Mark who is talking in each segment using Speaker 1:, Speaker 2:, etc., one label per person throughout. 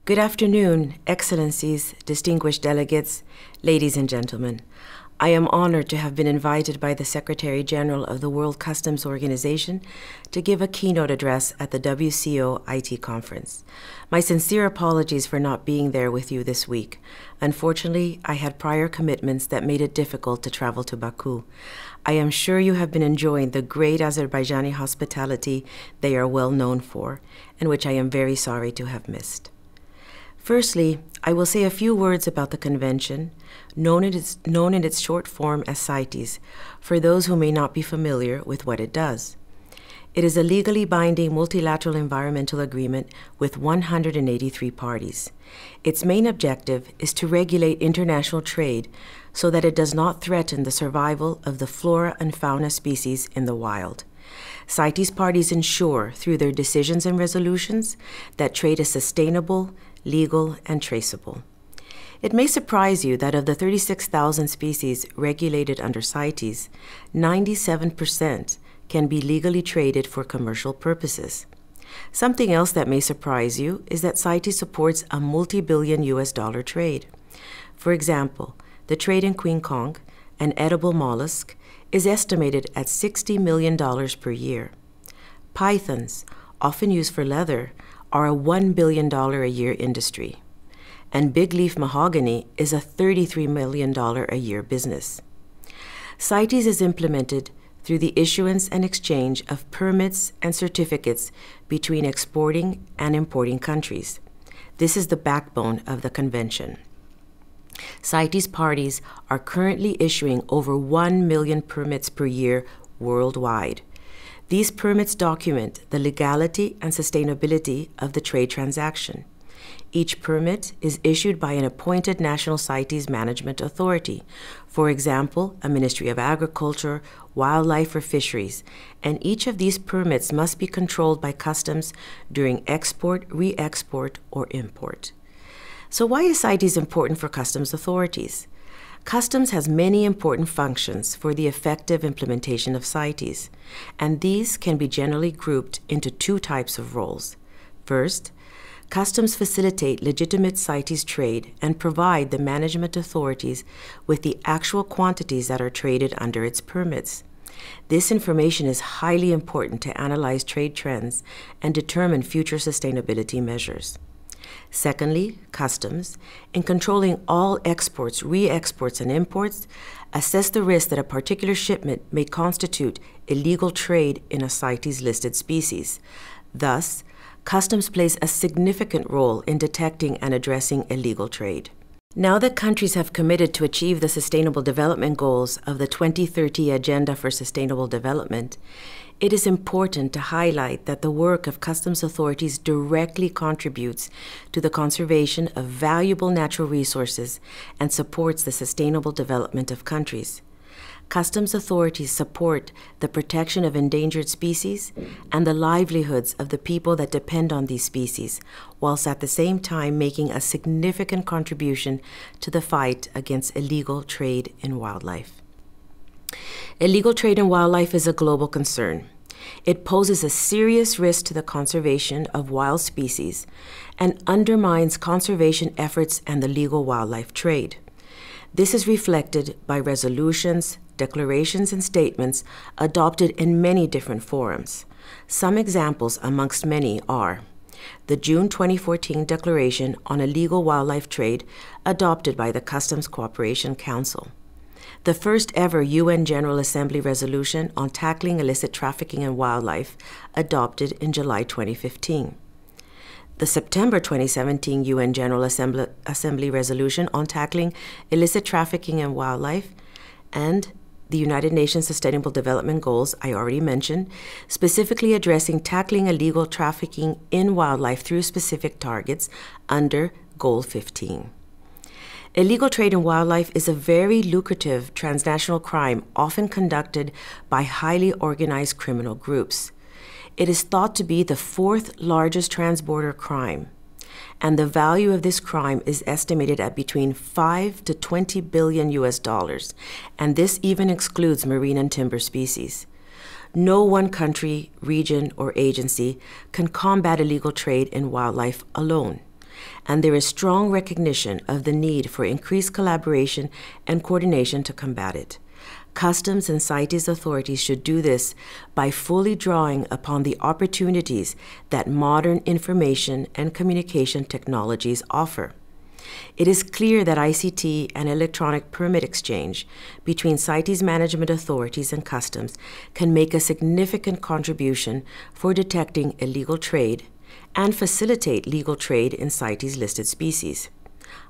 Speaker 1: Good afternoon, Excellencies, distinguished delegates, ladies and gentlemen. I am honored to have been invited by the Secretary General of the World Customs Organization to give a keynote address at the WCO IT conference. My sincere apologies for not being there with you this week. Unfortunately, I had prior commitments that made it difficult to travel to Baku. I am sure you have been enjoying the great Azerbaijani hospitality they are well known for, and which I am very sorry to have missed. Firstly, I will say a few words about the convention, known in its short form as CITES, for those who may not be familiar with what it does. It is a legally binding multilateral environmental agreement with 183 parties. Its main objective is to regulate international trade so that it does not threaten the survival of the flora and fauna species in the wild. CITES parties ensure, through their decisions and resolutions, that trade is sustainable, legal, and traceable. It may surprise you that of the 36,000 species regulated under CITES, 97% can be legally traded for commercial purposes. Something else that may surprise you is that CITES supports a multi-billion US dollar trade. For example, the trade in Queen Conch, an edible mollusk, is estimated at $60 million per year. Pythons, often used for leather, are a $1 billion a year industry. And big leaf mahogany is a $33 million a year business. CITES is implemented through the issuance and exchange of permits and certificates between exporting and importing countries. This is the backbone of the convention. CITES parties are currently issuing over 1 million permits per year worldwide. These permits document the legality and sustainability of the trade transaction. Each permit is issued by an appointed national CITES management authority, for example, a Ministry of Agriculture, Wildlife, or Fisheries, and each of these permits must be controlled by customs during export, re-export, or import. So why is CITES important for customs authorities? Customs has many important functions for the effective implementation of CITES, and these can be generally grouped into two types of roles. First, customs facilitate legitimate CITES trade and provide the management authorities with the actual quantities that are traded under its permits. This information is highly important to analyze trade trends and determine future sustainability measures. Secondly, customs, in controlling all exports, re-exports, and imports, assess the risk that a particular shipment may constitute illegal trade in a CITES-listed species. Thus, customs plays a significant role in detecting and addressing illegal trade. Now that countries have committed to achieve the Sustainable Development Goals of the 2030 Agenda for Sustainable Development, it is important to highlight that the work of customs authorities directly contributes to the conservation of valuable natural resources and supports the sustainable development of countries. Customs authorities support the protection of endangered species and the livelihoods of the people that depend on these species, whilst at the same time making a significant contribution to the fight against illegal trade in wildlife. Illegal trade in wildlife is a global concern. It poses a serious risk to the conservation of wild species and undermines conservation efforts and the legal wildlife trade. This is reflected by resolutions, declarations, and statements adopted in many different forums. Some examples amongst many are the June 2014 Declaration on Illegal Wildlife Trade adopted by the Customs Cooperation Council, the first ever UN General Assembly resolution on tackling illicit trafficking in wildlife adopted in July 2015, the September 2017 UN General Assembly resolution on tackling illicit trafficking in wildlife, and the United Nations Sustainable Development Goals I already mentioned, specifically addressing tackling illegal trafficking in wildlife through specific targets under Goal 15. Illegal trade in wildlife is a very lucrative transnational crime often conducted by highly organized criminal groups. It is thought to be the fourth largest transborder crime, and the value of this crime is estimated at between 5 to 20 billion US dollars, and this even excludes marine and timber species. No one country, region, or agency can combat illegal trade in wildlife alone. and there is strong recognition of the need for increased collaboration and coordination to combat it. Customs and CITES authorities should do this by fully drawing upon the opportunities that modern information and communication technologies offer. It is clear that ICT and electronic permit exchange between CITES management authorities and customs can make a significant contribution for detecting illegal trade and facilitate legal trade in CITES listed species.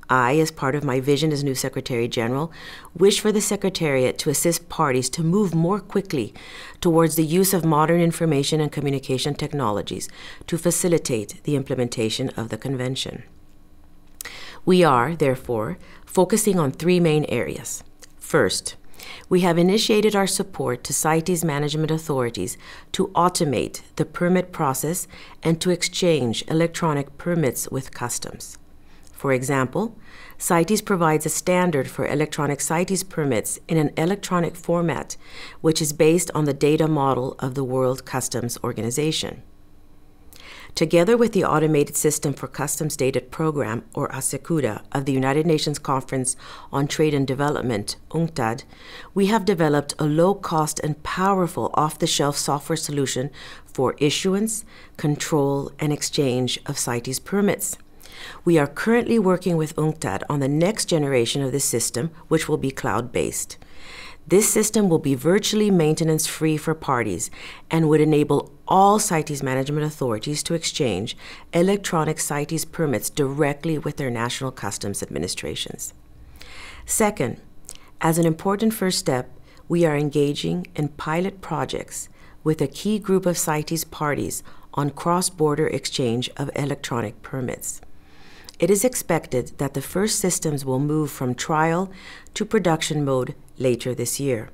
Speaker 1: I, as part of my vision as new Secretary General, wish for the Secretariat to assist parties to move more quickly towards the use of modern information and communication technologies to facilitate the implementation of the Convention. We are, therefore, focusing on three main areas. First, we have initiated our support to CITES management authorities to automate the permit process and to exchange electronic permits with customs. For example, CITES provides a standard for electronic CITES permits in an electronic format, which is based on the data model of the World Customs Organization. Together with the Automated System for Customs Data Program, or ASECUDA, of the United Nations Conference on Trade and Development, UNCTAD, we have developed a low-cost and powerful off-the-shelf software solution for issuance, control, and exchange of CITES permits. We are currently working with UNCTAD on the next generation of this system, which will be cloud-based. This system will be virtually maintenance-free for parties and would enable all CITES management authorities to exchange electronic CITES permits directly with their national customs administrations. Second, as an important first step, we are engaging in pilot projects with a key group of CITES parties on cross-border exchange of electronic permits. It is expected that the first systems will move from trial to production mode later this year.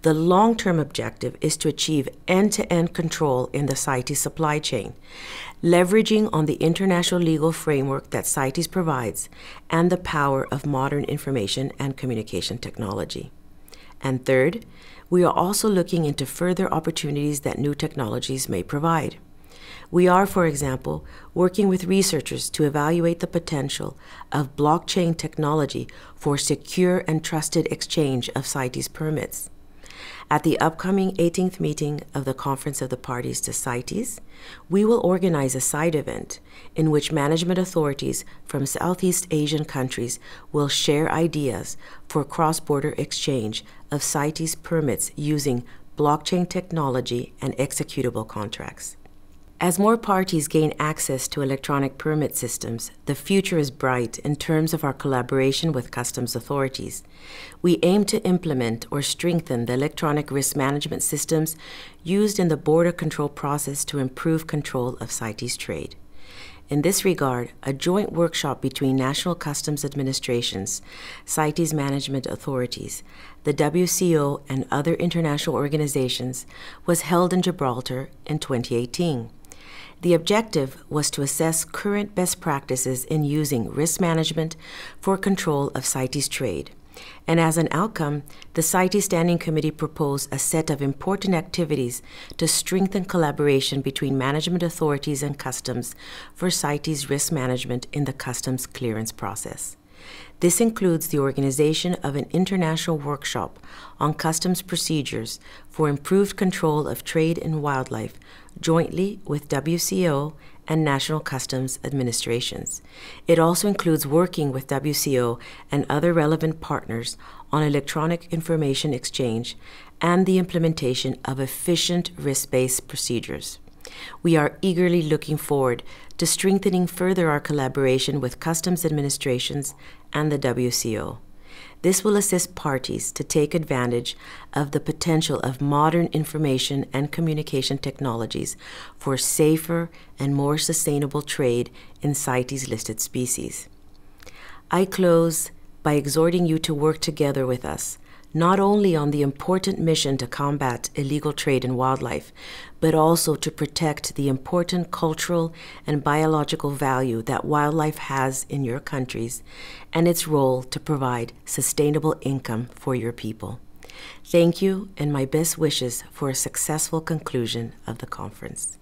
Speaker 1: The long-term objective is to achieve end-to-end control in the CITES supply chain, leveraging on the international legal framework that CITES provides and the power of modern information and communication technology. And third, we are also looking into further opportunities that new technologies may provide. We are, for example, working with researchers to evaluate the potential of blockchain technology for secure and trusted exchange of CITES permits. At the upcoming 18th meeting of the Conference of the Parties to CITES, we will organize a side event in which management authorities from Southeast Asian countries will share ideas for cross-border exchange of CITES permits using blockchain technology and executable contracts. As more parties gain access to electronic permit systems, the future is bright in terms of our collaboration with customs authorities. We aim to implement or strengthen the electronic risk management systems used in the border control process to improve control of CITES trade. In this regard, a joint workshop between national customs administrations, CITES management authorities, the WCO, and other international organizations was held in Gibraltar in 2018. The objective was to assess current best practices in using risk management for control of CITES trade. And as an outcome, the CITES Standing Committee proposed a set of important activities to strengthen collaboration between management authorities and customs for CITES risk management in the customs clearance process. This includes the organization of an international workshop on customs procedures for improved control of trade in wildlife jointly with WCO and national customs administrations. It also includes working with WCO and other relevant partners on electronic information exchange and the implementation of efficient risk-based procedures. We are eagerly looking forward to strengthening further our collaboration with customs administrations and the WCO. This will assist parties to take advantage of the potential of modern information and communication technologies for safer and more sustainable trade in CITES-listed species. I close by exhorting you to work together with us, not only on the important mission to combat illegal trade in wildlife, but also to protect the important cultural and biological value that wildlife has in your countries and its role to provide sustainable income for your people. Thank you, and my best wishes for a successful conclusion of the conference.